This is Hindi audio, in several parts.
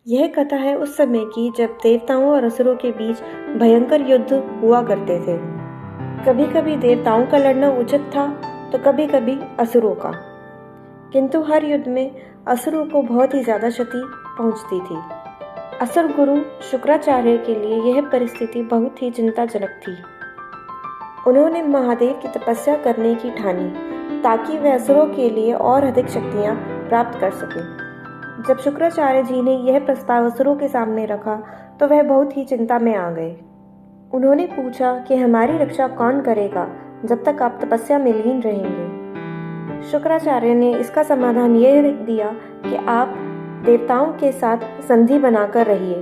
यह कथा है उस समय की जब देवताओं और असुरों के बीच भयंकर युद्ध हुआ करते थे। कभी कभी देवताओं का लड़ना उचित था तो कभी कभी असुरों का, किंतु हर युद्ध में असुरों को बहुत ही ज्यादा क्षति पहुंचती थी। असुर गुरु शुक्राचार्य के लिए यह परिस्थिति बहुत ही चिंताजनक थी। उन्होंने महादेव की तपस्या करने की ठानी ताकि वे असुरों के लिए और अधिक शक्तियां प्राप्त कर सकें। जब शुक्राचार्य जी ने यह प्रस्ताव असुरों के सामने रखा तो वह बहुत ही चिंता में आ गए। उन्होंने पूछा कि हमारी रक्षा कौन करेगा जब तक आप तपस्या में लीन रहेंगे। शुक्राचार्य ने इसका समाधान यह दिया कि आप देवताओं के साथ संधि बनाकर रहिए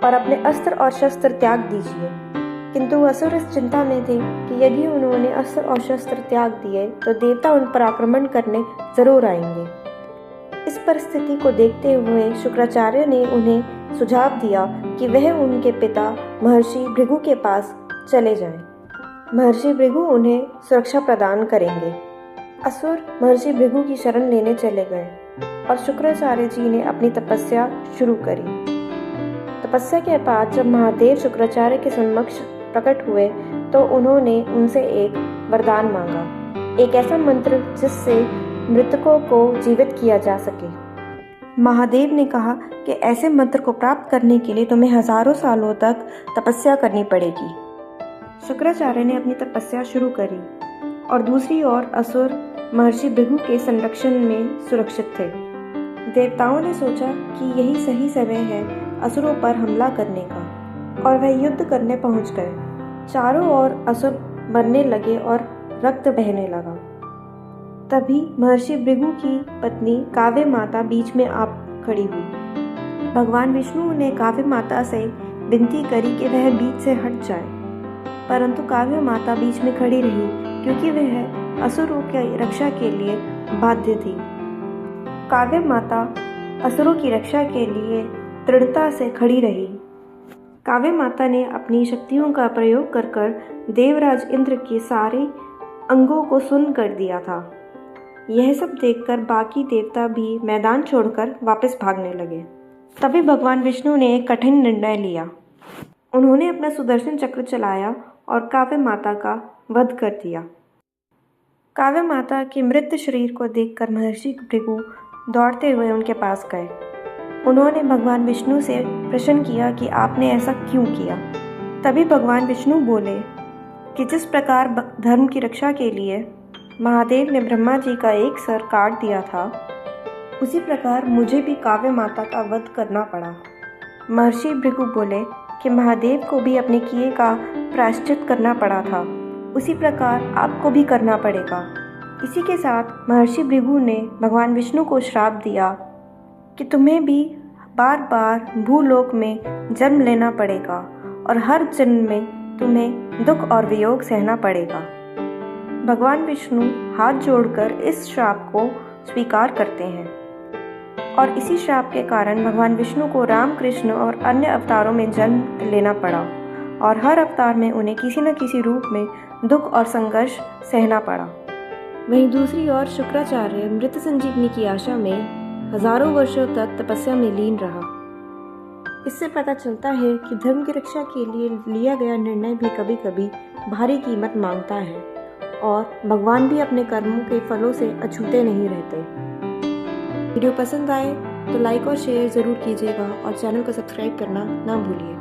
और अपने अस्त्र और शस्त्र त्याग दीजिए। किंतु असुर इस चिंता में थे कि यदि उन्होंने अस्त्र और शस्त्र त्याग दिए तो देवता उन पर आक्रमण करने जरूर आएंगे। इस परिस्थिति को देखते हुए शुक्राचार्य ने उन्हें सुझाव दिया कि वह उनके पिता महर्षि भृगु के पास चले जाएं। महर्षि भृगु उन्हें सुरक्षा प्रदान करेंगे। असुर महर्षि भृगु की शरण लेने चले गए और शुक्राचार्य जी ने अपनी तपस्या शुरू करी। तपस्या के बाद जब महादेव शुक्राचार्य के समक्ष प्रकट हुए तो उन्होंने उनसे एक वरदान मांगा, एक ऐसा मंत्र जिससे मृतकों को जीवित किया जा सके। महादेव ने कहा कि ऐसे मंत्र को प्राप्त करने के लिए तुम्हें हजारों सालों तक तपस्या करनी पड़ेगी। शुक्राचार्य ने अपनी तपस्या शुरू करी और दूसरी ओर असुर महर्षि भृगु के संरक्षण में सुरक्षित थे। देवताओं ने सोचा कि यही सही समय है असुरों पर हमला करने का और वह युद्ध करने पहुंच गए। चारों ओर असुर मरने लगे और रक्त बहने लगा। तभी महर्षि भृगु की पत्नी काव्य माता बीच में आ खड़ी हुई। भगवान विष्णु ने काव्य माता से विनती करी कि वह बीच से हट जाए, परंतु काव्य माता बीच में खड़ी रही क्योंकि वह असुरों की रक्षा के लिए बाध्य थी। काव्य माता असुरों की रक्षा के लिए दृढ़ता से खड़ी रही। काव्य माता ने अपनी शक्तियों का प्रयोग कर देवराज इंद्र के सारे अंगों को सुन्न कर दिया था। यह सब देखकर बाकी देवता भी मैदान छोड़कर वापस भागने लगे। तभी भगवान विष्णु ने एक कठिन निर्णय लिया। उन्होंने अपना सुदर्शन चक्र चलाया और काव्य माता का वध कर दिया। काव्य माता के मृत शरीर को देखकर महर्षि भृगु दौड़ते हुए उनके पास गए। उन्होंने भगवान विष्णु से प्रश्न किया कि आपने ऐसा क्यों किया। तभी भगवान विष्णु बोले कि जिस प्रकार धर्म की रक्षा के लिए महादेव ने ब्रह्मा जी का एक सर काट दिया था, उसी प्रकार मुझे भी काव्य माता का वध करना पड़ा। महर्षि भृगु बोले कि महादेव को भी अपने किए का प्रायश्चित करना पड़ा था, उसी प्रकार आपको भी करना पड़ेगा। इसी के साथ महर्षि भृगु ने भगवान विष्णु को श्राप दिया कि तुम्हें भी बार बार भूलोक में जन्म लेना पड़ेगा और हर जन्म में तुम्हें दुख और वियोग सहना पड़ेगा। भगवान विष्णु हाथ जोड़कर इस श्राप को स्वीकार करते हैं और इसी श्राप के कारण भगवान विष्णु को राम, कृष्ण और अन्य अवतारों में जन्म लेना पड़ा और हर अवतार में उन्हें किसी न किसी रूप में दुख और संघर्ष सहना पड़ा। वहीं दूसरी ओर शुक्राचार्य मृत संजीवनी की आशा में हजारों वर्षों तक तपस्या में लीन रहा। इससे पता चलता है कि धर्म की रक्षा के लिए लिया गया निर्णय भी कभी कभी भारी कीमत मांगता है और भगवान भी अपने कर्मों के फलों से अछूते नहीं रहते। वीडियो पसंद आए तो लाइक और शेयर ज़रूर कीजिएगा और चैनल को सब्सक्राइब करना ना भूलिए।